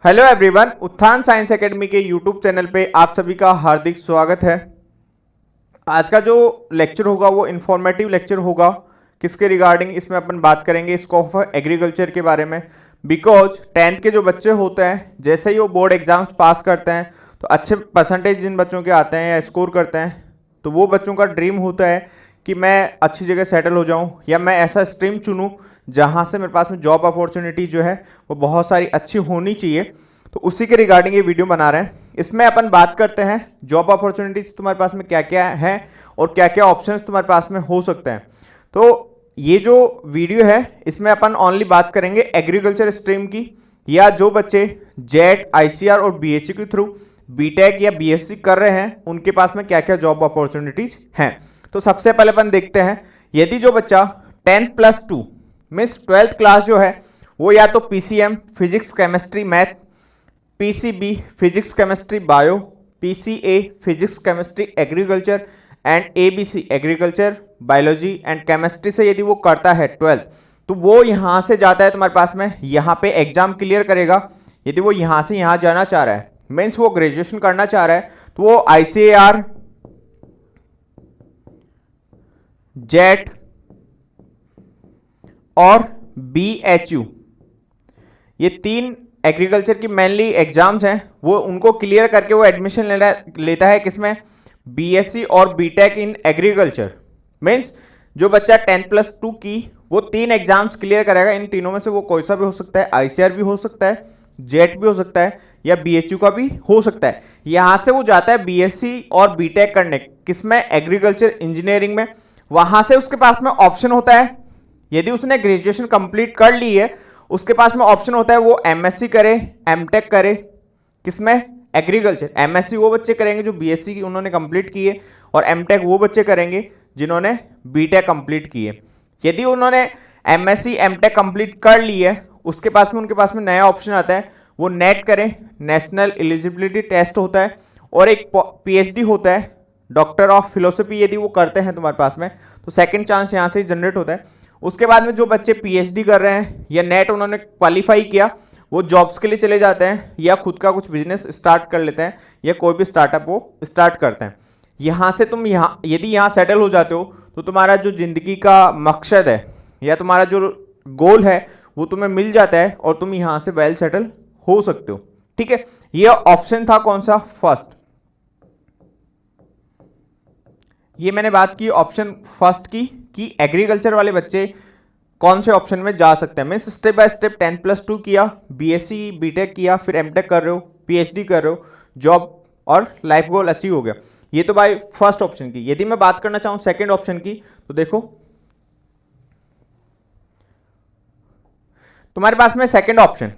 Hello everyone, उत्थान science academy के YouTube channel पे आप सभी का हार्दिक स्वागत है। आज का जो लेक्चर होगा वो इन्फॉर्मेटिव लेक्चर होगा। किसके रिगार्डिंग? इसमें अपन बात करेंगे स्कोप ऑफ एग्रीकल्चर के बारे में। बिकॉज 10th के जो बच्चे होते हैं, जैसे ही वो बोर्ड एग्जाम्स पास करते हैं तो अच्छे परसेंटेज जिन बच्चों के आते हैं या स्कोर करते हैं, तो वो बच्चों का ड्रीम होता है कि मैं अच्छी जगह सेटल हो जाऊँ या मैं ऐसा स्ट्रीम चुनूँ जहाँ से मेरे पास में जॉब अपॉर्चुनिटी जो है वो बहुत सारी अच्छी होनी चाहिए। तो उसी के रिगार्डिंग ये वीडियो बना रहे हैं। इसमें अपन बात करते हैं जॉब अपॉर्चुनिटीज तुम्हारे पास में क्या क्या है और क्या क्या ऑप्शंस तुम्हारे पास में हो सकते हैं। तो ये जो वीडियो है इसमें अपन ओनली बात करेंगे एग्रीकल्चर स्ट्रीम की, या जो बच्चे जेट, आईसीआर और बीएससी के थ्रू बीटेक या बीएससी कर रहे हैं उनके पास में क्या क्या जॉब अपॉर्चुनिटीज हैं। तो सबसे पहले अपन देखते हैं, यदि जो बच्चा 10+2 मीन्स 12th क्लास जो है वो या तो PCM physics chemistry math, PCB physics chemistry bio, PCA physics chemistry agriculture and ABC agriculture biology and chemistry से यदि वो करता है 12th, तो वो यहाँ से जाता है तुम्हारे पास में, यहाँ पे एग्जाम क्लियर करेगा। यदि वो यहाँ से यहाँ जाना चाह रहा है, मीन्स वो ग्रेजुएशन करना चाह रहा है, तो वो आईसीएआर, जेट और बीएचयू, ये तीन एग्रीकल्चर की मेनली एग्जाम्स हैं, वो उनको क्लियर करके वो एडमिशन लेता है किसमें? बीएससी और बीटेक इन एग्रीकल्चर। मीन्स जो बच्चा 10+2 की वो तीन एग्जाम्स क्लियर करेगा, इन तीनों में से वो कोई सा भी हो सकता है, आईसीआर भी हो सकता है, जेट भी हो सकता है या बीएचयू का भी हो सकता है। यहाँ से वो जाता है बीएससी और बीटेक करने किसमें? एग्रीकल्चर इंजीनियरिंग में। वहां से उसके पास में ऑप्शन होता है, यदि उसने ग्रेजुएशन कंप्लीट कर ली है उसके पास में ऑप्शन होता है वो एमएससी करे, एमटेक करे किसमें? एग्रीकल्चर। एमएससी वो बच्चे करेंगे जो बीएससी की उन्होंने कंप्लीट की है, और एमटेक वो बच्चे करेंगे जिन्होंने बीटेक कंप्लीट की है। यदि उन्होंने एमएससी एमटेक कंप्लीट कर ली है उसके पास में उनके पास में नया ऑप्शन आता है, वो नेट करें, नेशनल एलिजिबिलिटी टेस्ट होता है, और एक पीएचडी होता है, डॉक्टर ऑफ फिलोसफी यदि वो करते हैं तुम्हारे पास में, तो सेकेंड चांस यहाँ से जनरेट होता है। उसके बाद में जो बच्चे पीएचडी कर रहे हैं या नेट उन्होंने क्वालिफाई किया, वो जॉब्स के लिए चले जाते हैं या खुद का कुछ बिजनेस स्टार्ट कर लेते हैं या कोई भी स्टार्टअप वो स्टार्ट करते हैं। यहाँ से तुम यदि यहाँ सेटल हो जाते हो तो तुम्हारा जो जिंदगी का मकसद है या तुम्हारा जो गोल है वो तुम्हें मिल जाता है और तुम यहाँ से वेल सेटल हो सकते हो। ठीक है, ये ऑप्शन था कौन सा? फर्स्ट। ये मैंने बात की ऑप्शन फर्स्ट की कि एग्रीकल्चर वाले बच्चे कौन से ऑप्शन में जा सकते हैं। मीन्स स्टेप बाय स्टेप 10+2 किया, बीएससी बीटेक किया, फिर एमटेक कर रहे हो, पीएचडी कर रहे हो, जॉब और लाइफ गोल अचीव हो गया। ये तो बाय फर्स्ट ऑप्शन की। यदि मैं बात करना चाहूं सेकंड ऑप्शन की, तो देखो तुम्हारे पास में सेकंड ऑप्शन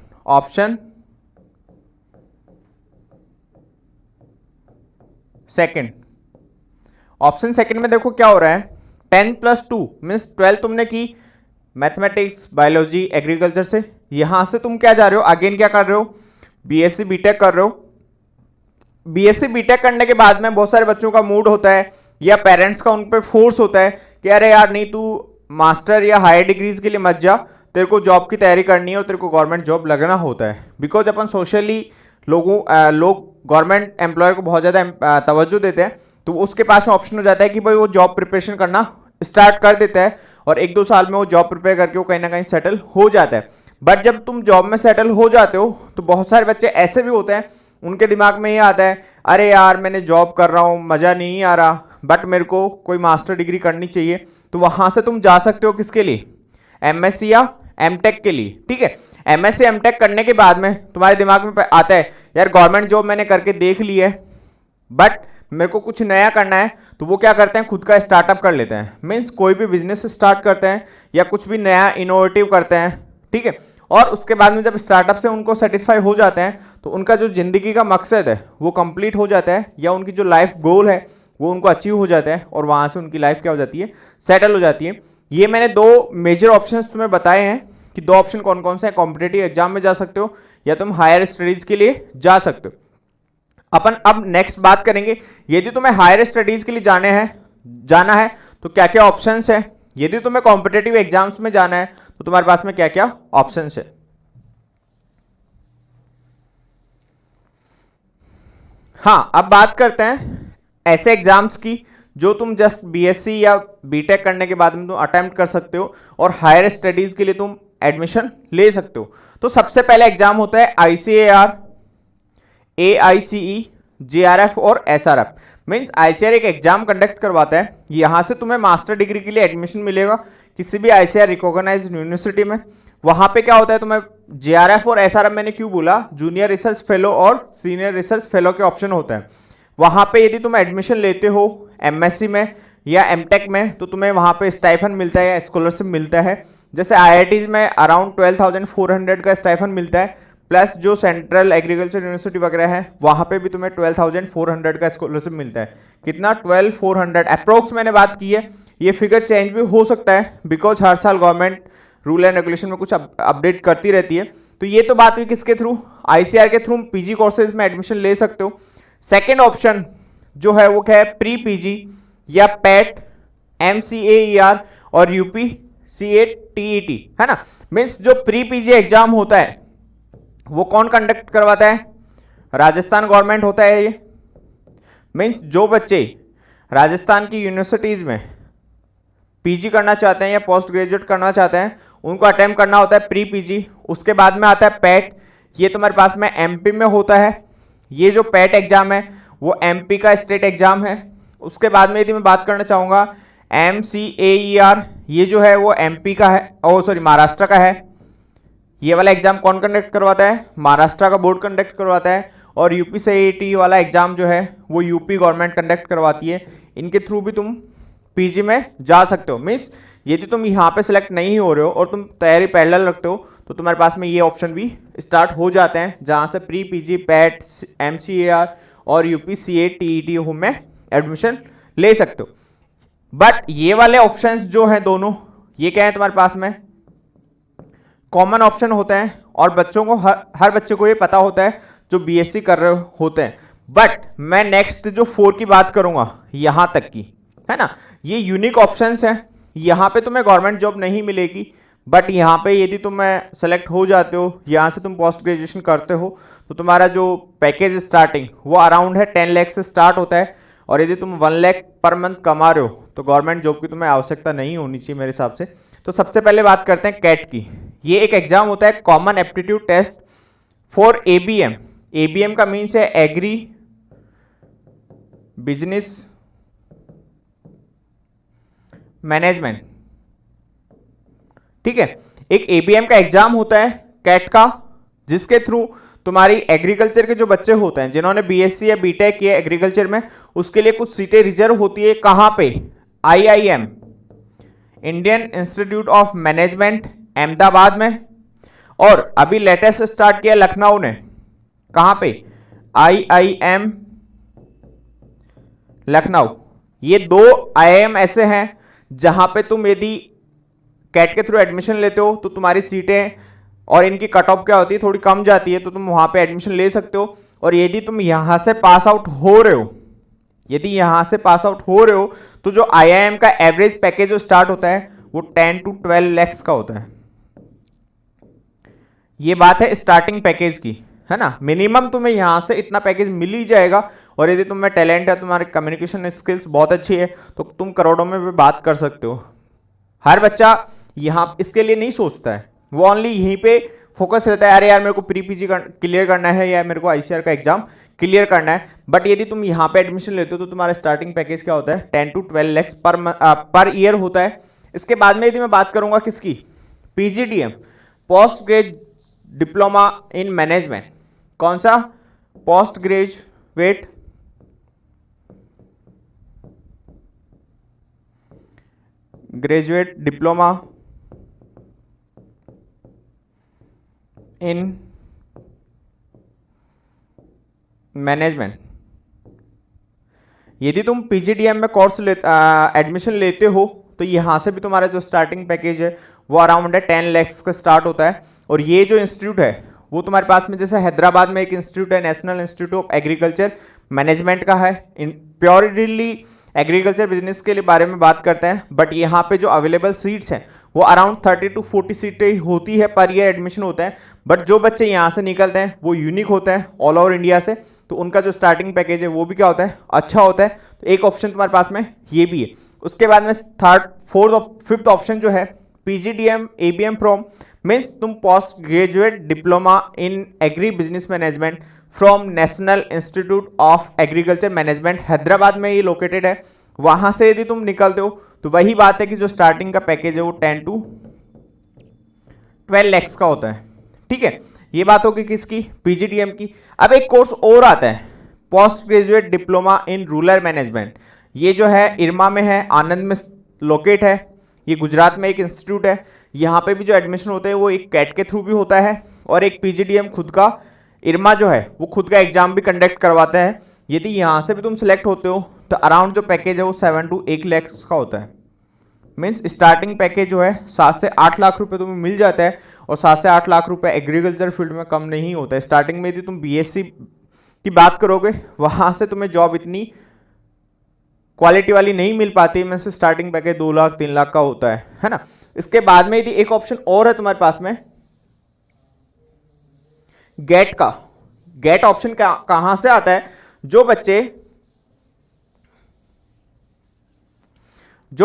सेकंड में देखो क्या हो रहा है। 10+2 मीन्स 12 तुमने की मैथमेटिक्स, बायोलॉजी, एग्रीकल्चर से, यहां से तुम क्या जा रहे हो? अगेन क्या कर रहे हो? बीएससी बीटेक कर रहे हो। बीएससी बीटेक करने के बाद में बहुत सारे बच्चों का मूड होता है या पेरेंट्स का उन पर फोर्स होता है कि अरे यार नहीं, तू मास्टर या हायर डिग्रीज के लिए मत जा, तेरे को जॉब की तैयारी करनी है और तेरे को गवर्नमेंट जॉब लगना होता है। बिकॉज अपन सोशली लोग गवर्नमेंट एम्प्लॉयर को बहुत ज़्यादा तवज्जो देते हैं, तो उसके पास में ऑप्शन हो जाता है कि भाई वो जॉब प्रिपरेशन करना स्टार्ट कर देता है और 1-2 साल में वो जॉब प्रिपेयर करके वो कहीं ना कहीं सेटल हो जाता है। बट जब तुम जॉब में सेटल हो जाते हो तो बहुत सारे बच्चे ऐसे भी होते हैं, उनके दिमाग में ये आता है अरे यार मैंने जॉब कर रहा हूँ, मज़ा नहीं आ रहा, बट मेरे को कोई मास्टर डिग्री करनी चाहिए। तो वहाँ से तुम जा सकते हो किसके लिए? एमएससी या एमटेक के लिए। ठीक है, एमएससी एमटेक करने के बाद में तुम्हारे दिमाग में आता है यार गवर्नमेंट जॉब मैंने करके देख ली है, बट मेरे को कुछ नया करना है। तो वो क्या करते हैं? खुद का स्टार्टअप कर लेते हैं। मीन्स कोई भी बिजनेस स्टार्ट करते हैं या कुछ भी नया इनोवेटिव करते हैं। ठीक है, और उसके बाद में जब स्टार्टअप से उनको सेटिस्फाई हो जाते हैं तो उनका जो जिंदगी का मकसद है वो कंप्लीट हो जाता है, या उनकी जो लाइफ गोल है वो उनको अचीव हो जाता है और वहाँ से उनकी लाइफ क्या हो जाती है? सेटल हो जाती है। ये मैंने दो मेजर ऑप्शंस तुम्हें बताए हैं कि दो ऑप्शन कौन कौन से हैं। कॉम्पिटेटिव एग्जाम में जा सकते हो या तुम हायर स्टडीज के लिए जा सकते हो। अपन अब नेक्स्ट बात करेंगे, यदि तुम्हें हायर स्टडीज के लिए जाना है तो क्या क्या ऑप्शंस है। यदि तुम्हें कॉम्पिटेटिव एग्जाम्स में जाना है तो तुम्हारे पास में क्या क्या ऑप्शंस है। हाँ, अब बात करते हैं ऐसे एग्जाम्स की जो तुम जस्ट बीएससी या बीटेक करने के बाद में तुम अटेम्प्ट कर सकते हो और हायर स्टडीज के लिए तुम एडमिशन ले सकते हो। तो सबसे पहले एग्जाम होता है आईसीएआर, एआईसीई, जेआरएफ और एसआरएफ। मींस आईसीआर एक एग्जाम कंडक्ट करवाता है, यहां से तुम्हें मास्टर डिग्री के लिए एडमिशन मिलेगा किसी भी आईसीआर रिकॉग्नाइज्ड यूनिवर्सिटी में। वहां पे क्या होता है, तुम्हें जेआरएफ और एसआरएफ मैंने क्यों बोला, जूनियर रिसर्च फेलो और सीनियर रिसर्च फेलो के ऑप्शन होते हैं। वहां पे यदि तुम एडमिशन लेते हो एमएससी में या एमटेक में तो तुम्हें वहां पे स्टाइफन मिलता है या स्कॉलरशिप मिलता है। जैसे आईआईटीज में अराउंड 12,400 का स्टाइफन मिलता है, प्लस जो सेंट्रल एग्रीकल्चर यूनिवर्सिटी वगैरह है वहां पे भी तुम्हें 12,400 का स्कॉलरशिप मिलता है। कितना, 12,400 अप्रोक्स मैंने बात की है, ये फिगर चेंज भी हो सकता है बिकॉज हर साल गवर्नमेंट रूल एंड रेगुलेशन में कुछ अपडेट करती रहती है। तो ये तो बात हुई किसके थ्रू, आईसीआर के थ्रू पीजी कोर्सेज में एडमिशन ले सकते हो। सेकेंड ऑप्शन जो है वो क्या है, प्री पीजी या पैट, एमसीएईआर और यूपी सीएटीईटी, है ना। मीन्स जो प्री पीजी एग्जाम होता है वो कौन कंडक्ट करवाता है, राजस्थान गवर्नमेंट होता है ये। मीन्स जो बच्चे राजस्थान की यूनिवर्सिटीज में पीजी करना चाहते हैं या पोस्ट ग्रेजुएट करना चाहते हैं उनको अटेम्प्ट करना होता है प्री पीजी। उसके बाद में आता है पैट, ये तुम्हारे पास में एमपी में होता है। ये जो पैट एग्जाम है वो एमपी का स्टेट एग्जाम है। उसके बाद में यदि मैं बात करना चाहूँगा एमसीएईआर, ये जो है वो एमपी का है, महाराष्ट्र का है। ये वाला एग्जाम कौन कंडक्ट करवाता है, महाराष्ट्र का बोर्ड कंडक्ट करवाता है। और यूपी सीईटी वाला एग्जाम जो है वो यूपी गवर्नमेंट कंडक्ट करवाती है। इनके थ्रू भी तुम पीजी में जा सकते हो। मीन्स यदि तुम यहाँ पे सिलेक्ट नहीं हो रहे हो और तुम तैयारी पैरेलल रखते हो तो तुम्हारे पास में ये ऑप्शन भी स्टार्ट हो जाते हैं जहाँ से प्री पीजी, पैट, एमसीएआर और यूपी सीएटीईटी में एडमिशन ले सकते हो। बट ये वाले ऑप्शंस जो हैं दोनों, ये क्या है तुम्हारे पास में, कॉमन ऑप्शन होते हैं और बच्चों को हर बच्चे को ये पता होता है जो बीएससी कर रहे होते हैं। बट मैं नेक्स्ट जो 4 की बात करूंगा यहां तक की, है ना, ये यूनिक ऑप्शंस हैं। यहाँ पे तुम्हें गवर्नमेंट जॉब नहीं मिलेगी, बट यहाँ पे यदि तुम सेलेक्ट हो जाते हो, यहाँ से तुम पोस्ट ग्रेजुएशन करते हो तो तुम्हारा जो पैकेज स्टार्टिंग वो अराउंड है 10 लाख से स्टार्ट होता है। और यदि तुम 1 लाख पर मंथ कमा रहे हो तो गवर्नमेंट जॉब की तुम्हें आवश्यकता नहीं होनी चाहिए मेरे हिसाब से। तो सबसे पहले बात करते हैं कैट की। ये एक एग्जाम होता है, common aptitude test for ABM. ABM का मीन्स है एग्री बिजनेस मैनेजमेंट, ठीक है। एक एबीएम का एग्जाम होता है कैट का, जिसके थ्रू तुम्हारी एग्रीकल्चर के जो बच्चे होते हैं जिन्होंने बीएससी या बीटेक किया एग्रीकल्चर में, उसके लिए कुछ सीटें रिजर्व होती है। कहां पे, IIM, Indian institute of management Ahmedabad में, और अभी लेटेस्ट स्टार्ट किया लखनऊ ने, कहां पे, आईआईएम लखनऊ। ये 2 आईआईएम ऐसे हैं जहां पे तुम यदि कैट के थ्रू एडमिशन लेते हो तो तुम्हारी सीटें और इनकी कट ऑफ क्या होती है, थोड़ी कम जाती है, तो तुम वहां पे एडमिशन ले सकते हो। और यदि तुम यहां से पास आउट हो रहे हो, यदि यहां से पास आउट हो रहे हो तो जो आईआईएम का एवरेज पैकेज जो स्टार्ट होता है वो 10 to 12 lakhs का होता है। ये बात है स्टार्टिंग पैकेज की, है ना। मिनिमम तुम्हें यहां से इतना पैकेज मिल ही जाएगा। और यदि तुम्हें टैलेंट है, तुम्हारी कम्युनिकेशन स्किल्स बहुत अच्छी है, तो तुम करोड़ों में भी बात कर सकते हो। हर बच्चा यहाँ इसके लिए नहीं सोचता है, वो ओनली यहीं पे फोकस रहता है, अरे यार मेरे को प्री पीजी क्लियर करना है या मेरे को आईसीआर का एग्जाम क्लियर करना है। बट यदि तुम यहाँ पे एडमिशन लेते हो तो तुम्हारा स्टार्टिंग पैकेज क्या होता है, 10 to 12 lakhs पर ईयर होता है। इसके बाद में यदि मैं बात करूंगा किसकी, PGDM, post graduate diploma in management. कौन सा, post graduate diploma in management. यदि तुम पीजीडीएम में कोर्स एडमिशन लेते हो तो यहां से भी तुम्हारा जो स्टार्टिंग पैकेज है वो अराउंड है 10 lakhs का स्टार्ट होता है। और ये जो इंस्टीट्यूट है वो तुम्हारे पास में, जैसे हैदराबाद में एक इंस्टीट्यूट है, national institute of agriculture management का है, प्योरली एग्रीकल्चर बिजनेस के लिए बारे में बात करते हैं। बट यहाँ पे जो अवेलेबल सीट्स हैं वो अराउंड 30 to 40 सीटें होती है पर ईयर एडमिशन होता है। बट जो बच्चे यहाँ से निकलते हैं वो यूनिक होते हैं ऑल ओवर इंडिया से, तो उनका जो स्टार्टिंग पैकेज है वो भी क्या होता है, अच्छा होता है। तो एक ऑप्शन तुम्हारे पास में ये भी है। उसके बाद में थर्ड फोर्थ और फिफ्थ ऑप्शन जो है पीजीडीएम एबीएम फ्रॉम, मीन्स तुम post graduate diploma in agree business management from national institute of agriculture management, Hyderabad में ये लोकेटेड है। वहां से यदि तुम निकलते हो तो वही बात है कि जो स्टार्टिंग का पैकेज है वो 10 to 12 lakhs का होता है। ठीक है, ये बात होगी किसकी, पीजीडीएम की। अब एक कोर्स और आता है post graduate diploma in rural management, ये जो है इरमा में है, आनंद में लोकेट है, ये गुजरात में एक इंस्टीट्यूट है। यहाँ पे भी जो एडमिशन होते हैं वो एक कैट के थ्रू भी होता है और एक पीजीडीएम खुद का इरमा जो है वो खुद का एग्जाम भी कंडक्ट करवाता है। यदि यहाँ से भी तुम सिलेक्ट होते हो तो अराउंड जो पैकेज है वो 7 to 1 लाख का होता है। मीन्स स्टार्टिंग पैकेज जो है 7 से 8 लाख रुपए तुम्हें मिल जाता है और 7 से 8 लाख रुपए एग्रीकल्चर फील्ड में कम नहीं होता है। स्टार्टिंग में यदि तुम बीएससी की बात करोगे वहां से तुम्हें जॉब इतनी क्वालिटी वाली नहीं मिल पाती, में से स्टार्टिंग पैकेज 2 लाख 3 लाख का होता है ना। इसके बाद में यदि एक ऑप्शन और है तुम्हारे पास में गेट का। गेट ऑप्शन कहां से आता है, जो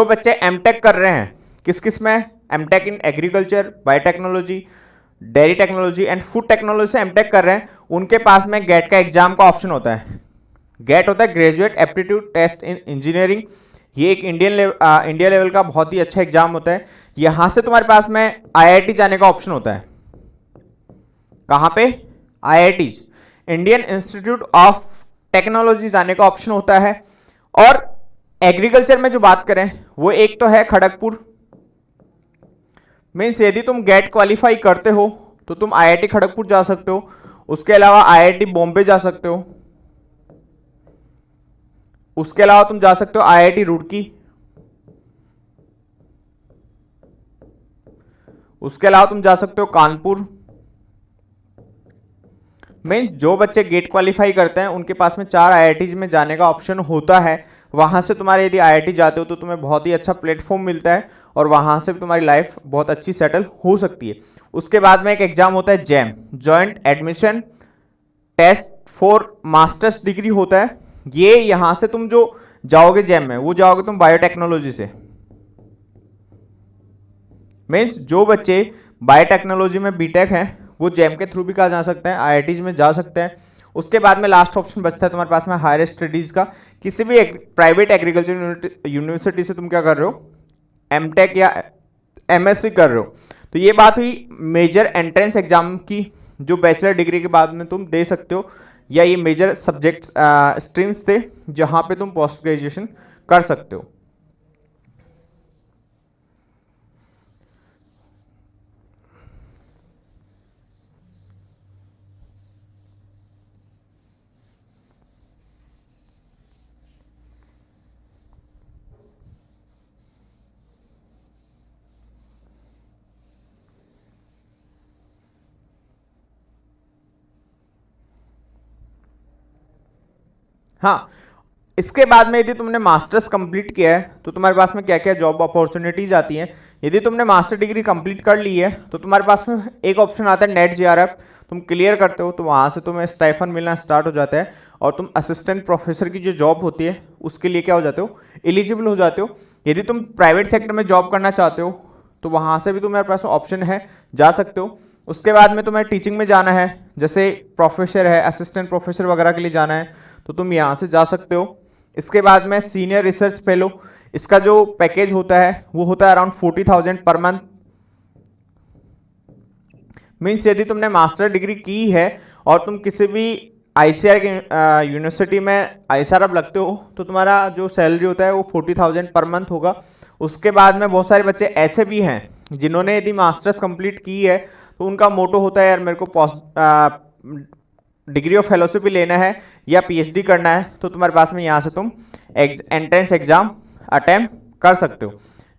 बच्चे एमटेक कर रहे हैं, किस किस में, MTech in agriculture, biotechnology, dairy technology and food technology से एमटेक कर रहे हैं, उनके पास में गेट का एग्जाम का ऑप्शन होता है। गेट होता है graduate aptitude test in engineering. ये एक इंडिया लेवल का बहुत ही अच्छा एग्जाम होता है। यहां से तुम्हारे पास में आईआईटी जाने का ऑप्शन होता है। कहां पे, IIT, Indian institute of technology जाने का ऑप्शन होता है। और एग्रीकल्चर में जो बात करें वो एक तो है खड़गपुर, मीन्स यदि तुम गेट क्वालिफाई करते हो तो तुम आईआईटी खड़गपुर जा सकते हो। उसके अलावा आईआईटी बॉम्बे जा सकते हो। उसके अलावा तुम जा सकते हो आईआईटी रुड़की। उसके अलावा तुम जा सकते हो कानपुर। मीन्स जो बच्चे गेट क्वालिफाई करते हैं उनके पास में 4 आईआईटीज में जाने का ऑप्शन होता है। वहां से तुम्हारे यदि आईआईटी जाते हो तो तुम्हें बहुत ही अच्छा प्लेटफॉर्म मिलता है और वहां से भी तुम्हारी लाइफ बहुत अच्छी सेटल हो सकती है। उसके बाद में एक एग्जाम होता है JAM, joint admission test for masters degree होता है। ये यहां से तुम जो जाओगे जैम में वो जाओगे तुम बायोटेक्नोलॉजी से। मीन्स जो बच्चे बायोटेक्नोलॉजी में बीटेक हैं वो जैम के थ्रू भी कहा जा सकता है, आईआईटीज में जा सकते हैं। उसके बाद में लास्ट ऑप्शन बचता है तुम्हारे पास में हायर स्टडीज का। किसी भी प्राइवेट एग्रीकल्चर यूनिवर्सिटी से तुम क्या कर रहे हो, एमटेक या एमएससी कर रहे हो। तो ये बात हुई मेजर एंट्रेंस एग्जाम की, जो बैचलर डिग्री के बाद में तुम दे सकते हो, या ये मेजर सब्जेक्ट स्ट्रीम्स थे जहां पे तुम पोस्ट ग्रेजुएशन कर सकते हो। हाँ, इसके बाद में यदि तुमने मास्टर्स कंप्लीट किया है तो तुम्हारे पास में क्या क्या जॉब अपॉर्चुनिटीज आती हैं। यदि तुमने मास्टर डिग्री कंप्लीट कर ली है तो तुम्हारे पास में एक ऑप्शन आता है नेट जेआरएफ, तुम क्लियर करते हो तो वहाँ से तुम्हें स्टाइफन मिलना स्टार्ट हो जाता है और तुम असिस्टेंट प्रोफेसर की जो जॉब होती है उसके लिए क्या हो जाते हो, एलिजिबल हो जाते हो। यदि तुम प्राइवेट सेक्टर में जॉब करना चाहते हो तो वहाँ से भी तुम्हारे पास ऑप्शन है, जा सकते हो। उसके बाद में तुम्हें टीचिंग में जाना है, जैसे प्रोफेसर है, असिस्टेंट प्रोफेसर वगैरह के लिए जाना है तो तुम यहाँ से जा सकते हो। इसके बाद में सीनियर रिसर्च फेलो, इसका जो पैकेज होता है वो होता है अराउंड 40,000 पर मंथ। मीन्स यदि तुमने मास्टर डिग्री की है और तुम किसी भी आईसीआर की यूनिवर्सिटी में आईसीआर अब लगते हो तो तुम्हारा जो सैलरी होता है वो 40,000 पर मंथ होगा। उसके बाद में बहुत सारे बच्चे ऐसे भी हैं जिन्होंने यदि मास्टर्स कंप्लीट की है तो उनका मोटो होता है यार मेरे को पोस्ट डिग्री ऑफ फेलोशिप भी लेना है या पीएचडी करना है, तो तुम्हारे पास में यहाँ से तुम एंट्रेंस एग्जाम अटेम्प्ट कर सकते हो।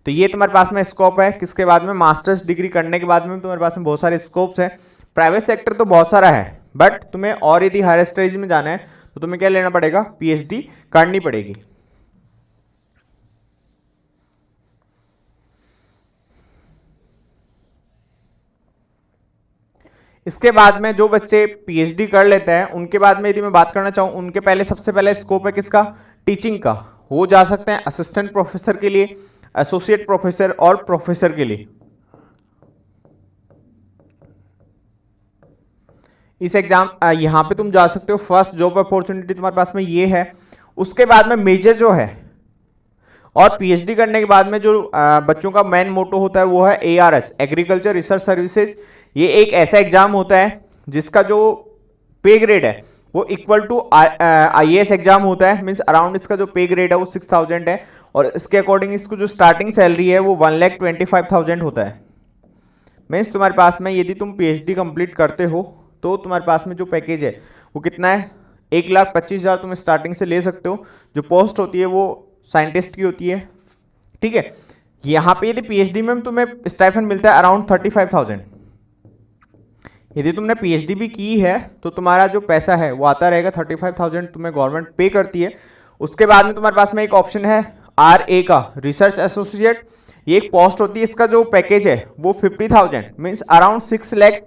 तो ये तुम्हारे पास में स्कोप है। किसके बाद में, मास्टर्स डिग्री करने के बाद में तुम्हारे पास में बहुत सारे स्कोप्स हैं। प्राइवेट सेक्टर तो बहुत सारा है बट तुम्हें और यदि हायर स्टडीज में जाना है तो तुम्हें क्या लेना पड़ेगा, पीएचडी करनी पड़ेगी। इसके बाद में जो बच्चे पीएचडी कर लेते हैं उनके बाद में यदि मैं बात करना चाहूं, उनके पहले सबसे पहले स्कोप है किसका, टीचिंग का। वो जा सकते हैं असिस्टेंट प्रोफेसर के लिए, एसोसिएट प्रोफेसर और प्रोफेसर के लिए। इस एग्जाम यहां पे तुम जा सकते हो, फर्स्ट जॉब अपॉर्चुनिटी तुम्हारे पास में ये है। उसके बाद में मेजर जो है, और पीएचडी करने के बाद में जो बच्चों का मेन मोटो होता है वो है एआरएस, एग्रीकल्चर रिसर्च सर्विसेज। ये एक ऐसा एग्जाम होता है जिसका जो पे ग्रेड है वो इक्वल टू आईएएस एग्जाम होता है। मींस अराउंड इसका जो पे ग्रेड है वो 6000 है, और इसके अकॉर्डिंग इसको जो स्टार्टिंग सैलरी है वो 1,25,000 होता है। मीन्स तुम्हारे पास में यदि तुम पीएचडी कंप्लीट करते हो तो तुम्हारे पास में जो पैकेज है वो कितना है, 1,25,000 तुम स्टार्टिंग से ले सकते हो। जो पोस्ट होती है वो साइंटिस्ट की होती है, ठीक है। यहाँ पे यदि पीएचडी में तुम्हें स्टाइफन मिलता है अराउंड 35,000। यदि तुमने पीएचडी भी की है तो तुम्हारा जो पैसा है वो आता रहेगा 35,000 तुम्हें गवर्नमेंट पे करती है। उसके बाद में तुम्हारे पास में एक ऑप्शन है आरए का, रिसर्च एसोसिएट। ये एक पोस्ट होती है, इसका जो पैकेज है वो 50,000 means around 6 lakh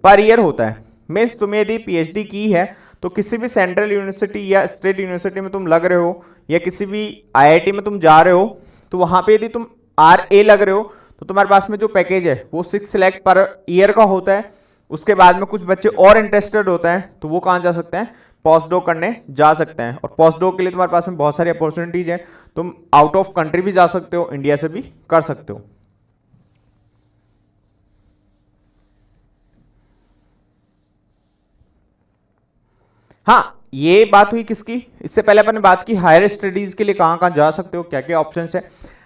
per year होता है। मीन्स तुम्हें यदि पीएचडी की है तो किसी भी सेंट्रल यूनिवर्सिटी या स्टेट यूनिवर्सिटी में तुम लग रहे हो, या किसी भी आईआईटी में तुम जा रहे हो, तो वहाँ पे यदि तुम आरए लग रहे हो तो तुम्हारे पास में जो पैकेज है वो 6 लाख पर ईयर का होता है। उसके बाद में कुछ बच्चे और इंटरेस्टेड होते हैं तो वो कहाँ जा सकते हैं, पोस्ट डॉक करने जा सकते हैं। और पोस्ट डॉक के लिए तुम्हारे पास में बहुत सारी अपॉर्चुनिटीज है, तुम आउट ऑफ कंट्री भी जा सकते हो, इंडिया से भी कर सकते हो। हाँ, ये बात हुई किसकी, इससे पहले अपन ने बात की हायर स्टडीज के लिए कहाँ कहाँ जा सकते हो, क्या क्या ऑप्शंस है।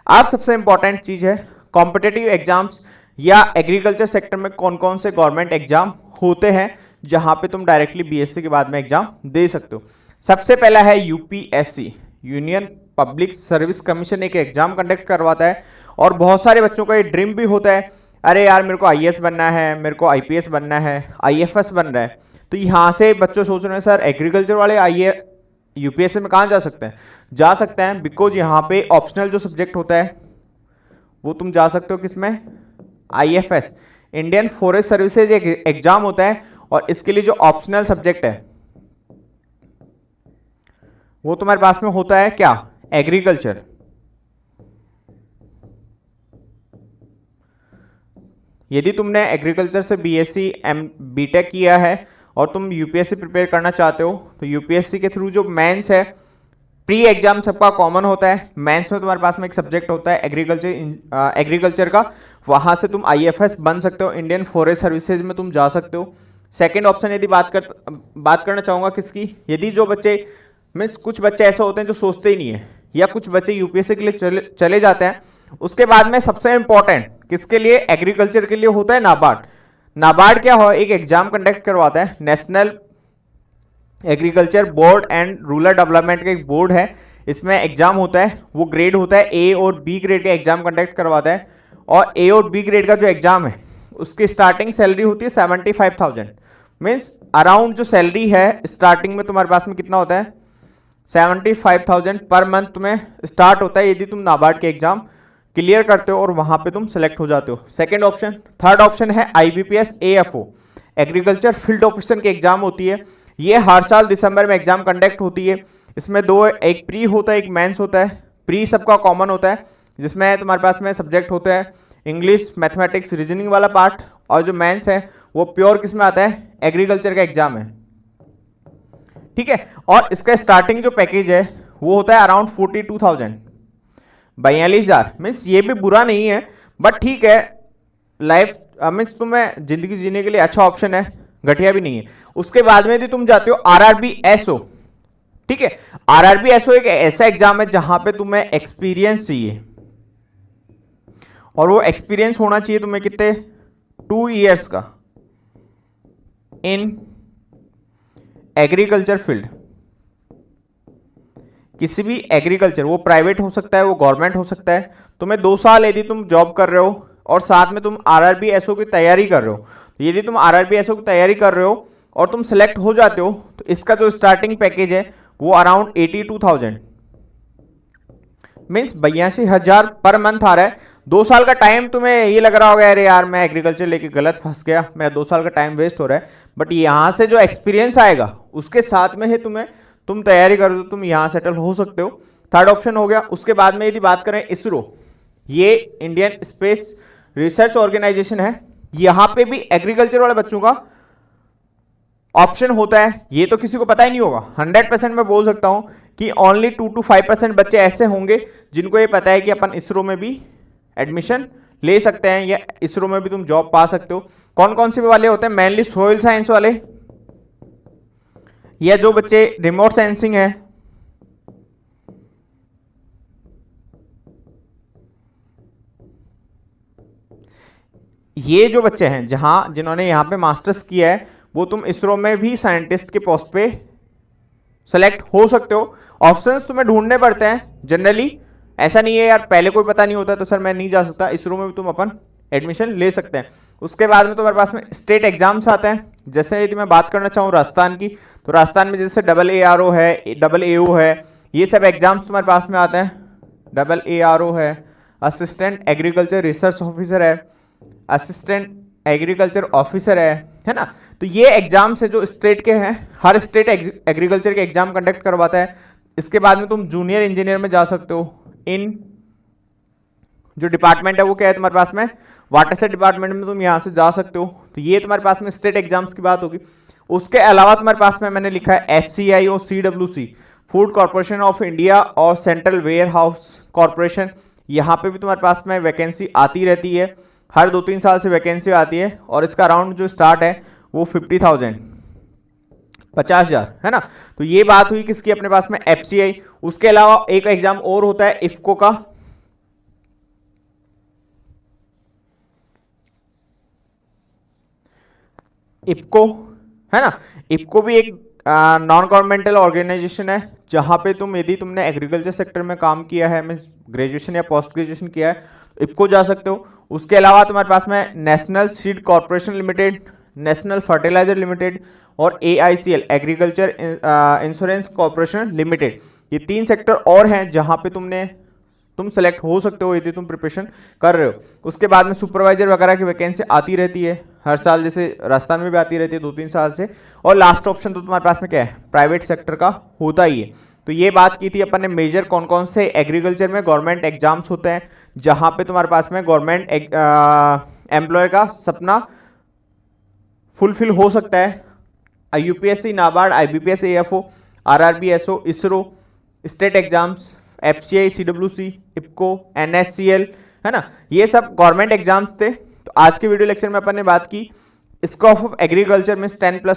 अब सबसे इंपॉर्टेंट चीज है कॉम्पिटिटिव एग्जाम्स या एग्रीकल्चर सेक्टर में कौन कौन से गवर्नमेंट एग्जाम होते हैं जहां पे तुम डायरेक्टली बीएससी के बाद में एग्जाम दे सकते हो। सबसे पहला है UPSC, union public service commission, एक एग्जाम कंडक्ट करवाता है। और बहुत सारे बच्चों का ये ड्रीम भी होता है, अरे यार मेरे को आईएएस बनना है, मेरे को आईपीएस बनना है, आईएफएस बन रहा है। तो यहाँ से बच्चों सोच रहे हैं सर एग्रीकल्चर वाले आईए यूपीएससी में कहाँ जा सकते हैं, जा सकते हैं बिकॉज यहाँ पे ऑप्शनल जो सब्जेक्ट होता है वो तुम जा सकते हो किसमें, आईएफएस, इंडियन फॉरेस्ट सर्विसेज एक एग्जाम होता है। और इसके लिए जो ऑप्शनल सब्जेक्ट है वो तुम्हारे पास में होता है क्या, एग्रीकल्चर। यदि तुमने एग्रीकल्चर से बीएससी बीटेक किया है और तुम यूपीएससी प्रिपेयर करना चाहते हो तो यूपीएससी के थ्रू जो मेंस है, प्री एग्जाम सबका कॉमन होता है, मेंस में तुम्हारे पास में एक सब्जेक्ट होता है एग्रीकल्चर का, वहां से तुम आईएफएस बन सकते हो, इंडियन फॉरेस्ट सर्विसेज में तुम जा सकते हो। सेकंड ऑप्शन यदि बात करना चाहूंगा किसकी, यदि जो बच्चे मीन्स कुछ बच्चे ऐसे होते हैं जो सोचते ही नहीं है, या कुछ बच्चे यूपीएससी के लिए चले जाते हैं। उसके बाद में सबसे इंपॉर्टेंट किसके लिए, एग्रीकल्चर के लिए होता है नाबार्ड। नाबार्ड क्या हो, एक एग्जाम कंडक्ट करवाता है, national agriculture board and rural development का एक बोर्ड है, इसमें एग्जाम होता है, वो ग्रेड होता है ए और बी ग्रेड का एग्जाम कंडक्ट करवाता है। और ए और बी ग्रेड का जो एग्जाम है उसकी स्टार्टिंग सैलरी होती है 75,000 मीन्स अराउंड जो सैलरी है स्टार्टिंग में तुम्हारे पास में कितना होता है, 75,000 पर मंथ तुम्हें स्टार्ट होता है यदि तुम नाबार्ड के एग्जाम क्लियर करते हो और वहां पे तुम सेलेक्ट हो जाते हो। Second option. थर्ड ऑप्शन है IBPS AFO, agriculture field officer की एग्जाम होती है। ये हर साल दिसंबर में एग्जाम कंडक्ट होती है। इसमें दो, एक प्री होता है, एक मेंस होता है। प्री सबका कॉमन होता है जिसमें तुम्हारे पास में सब्जेक्ट होते हैं इंग्लिश, मैथमेटिक्स, रीजनिंग वाला पार्ट, और जो मेंस है वो प्योर किस में आता है, एग्रीकल्चर का एग्जाम है, ठीक है। और इसका स्टार्टिंग जो पैकेज है वो होता है अराउंड 42,000, 42,000 मीन्स ये भी बुरा नहीं है बट ठीक है, लाइफ मीन्स तुम्हें जिंदगी जीने के लिए अच्छा ऑप्शन है, घटिया भी नहीं है। उसके बाद में यदि तुम जाते हो आरआरबी एसओ, ठीक है। आरआरबी एसओ एक ऐसा एग्जाम है जहां पे तुम्हें एक्सपीरियंस चाहिए, और वो एक्सपीरियंस होना चाहिए तुम्हें कितने, 2 इयर्स का इन एग्रीकल्चर फील्ड। किसी भी एग्रीकल्चर, वो प्राइवेट हो सकता है, वो गवर्नमेंट हो सकता है। तुम्हें 2 साल यदि तुम जॉब कर रहे हो और साथ में तुम आरआरबी एसओ की तैयारी कर रहे हो, तो यदि तुम आरआरबी एसओ की तैयारी कर रहे हो और तुम सेलेक्ट हो जाते हो तो इसका जो स्टार्टिंग पैकेज है वो अराउंड 82,000 मीन्स 82,000 पर मंथ आ रहा है। 2 साल का टाइम तुम्हें ये लग रहा होगा अरे यार मैं एग्रीकल्चर लेके गलत फंस गया, मेरा 2 साल का टाइम वेस्ट हो रहा है, बट यहाँ से जो एक्सपीरियंस आएगा उसके साथ में ही तुम तैयारी करो तो तुम यहाँ सेटल हो सकते हो। थर्ड ऑप्शन हो गया। उसके बाद में यदि बात करें इसरो, ये इंडियन स्पेस रिसर्च ऑर्गेनाइजेशन है, यहां पे भी एग्रीकल्चर वाले बच्चों का ऑप्शन होता है। ये तो किसी को पता ही नहीं होगा, 100% मैं बोल सकता हूं कि ओनली 2 to 5% बच्चे ऐसे होंगे जिनको ये पता है कि अपन इसरो में भी एडमिशन ले सकते हैं या इसरो में भी तुम जॉब पा सकते हो। कौन कौन से वाले होते हैं? मेनली सोइल साइंस वाले, या जो बच्चे रिमोट सेंसिंग है, ये जो बच्चे हैं जिन्होंने यहां पे मास्टर्स किया है वो तुम इसरो में भी साइंटिस्ट के पोस्ट पे सेलेक्ट हो सकते हो। ऑप्शंस तुम्हें ढूंढने पड़ते हैं जनरली, ऐसा नहीं है यार पहले कोई पता नहीं होता तो सर मैं नहीं जा सकता, इसरो में भी तुम अपन एडमिशन ले सकते हैं। उसके बाद में तुम्हारे पास में स्टेट एग्जाम्स आते हैं। जैसे यदि मैं बात करना चाहूँ राजस्थान की, तो राजस्थान में जैसे AARO है, AAO है, ये सब एग्जाम्स तुम्हारे पास में आते हैं। AARO है, असिस्टेंट एग्रीकल्चर रिसर्च ऑफिसर है, असिस्टेंट एग्रीकल्चर ऑफिसर है ना। तो ये एग्जाम्स है जो स्टेट के हैं, हर स्टेट एग्रीकल्चर के एग्जाम कंडक्ट करवाता है। इसके बाद में तुम जूनियर इंजीनियर में जा सकते हो। इन जो डिपार्टमेंट है वो क्या है तुम्हारे पास में, वाटर से डिपार्टमेंट में तुम यहाँ से जा सकते हो। तो ये तुम्हारे पास में स्टेट एग्जाम्स की बात होगी। उसके अलावा तुम्हारे पास में मैंने लिखा है FCI और CWC, food corporation of India और सेंट्रल वेयर हाउस कॉर्पोरेशन, यहाँ पे भी तुम्हारे पास में वैकेंसी आती रहती है, हर 2-3 साल से वैकेंसी आती है। और इसका अराउंड जो स्टार्ट है वो 50,000 50,000 है ना। तो ये बात हुई किसकी, अपने पास में FCI। उसके अलावा एक एग्जाम और होता है इफ्को का, इफ्को है ना। इफ्को भी एक नॉन गवर्नमेंटल ऑर्गेनाइजेशन है जहां पे यदि तुमने एग्रीकल्चर सेक्टर में काम किया है, मीन ग्रेजुएशन या पोस्ट ग्रेजुएशन किया है, तो इफ्को जा सकते हो। उसके अलावा तुम्हारे पास में national seed corporation limited, national fertilizer limited और AICL agriculture insurance corporation limited, ये 3 सेक्टर और हैं जहां पे तुम सेलेक्ट हो सकते हो यदि तुम प्रिपरेशन कर रहे हो। उसके बाद में सुपरवाइजर वगैरह की वैकेंसी आती रहती है हर साल, जैसे राजस्थान में भी आती रहती है 2-3 साल से। और लास्ट ऑप्शन तो तुम्हारे पास में क्या है, प्राइवेट सेक्टर का होता ही है। तो ये बात की थी अपन ने मेजर कौन कौन से एग्रीकल्चर में गवर्नमेंट एग्जाम्स होते हैं जहां पे तुम्हारे पास में गवर्नमेंट एम्प्लॉय का सपना फुलफिल हो सकता है। UPSC, NABARD, IBPS, AFO, RRB, SO, ISRO, state exams, FCI, CWC, IFFCO, NSCL है ना, ये सब गवर्नमेंट एग्जाम्स थे। तो आज के वीडियो लेक्चर में अपन ने बात की स्कोप ऑफ एग्रीकल्चर में 10+1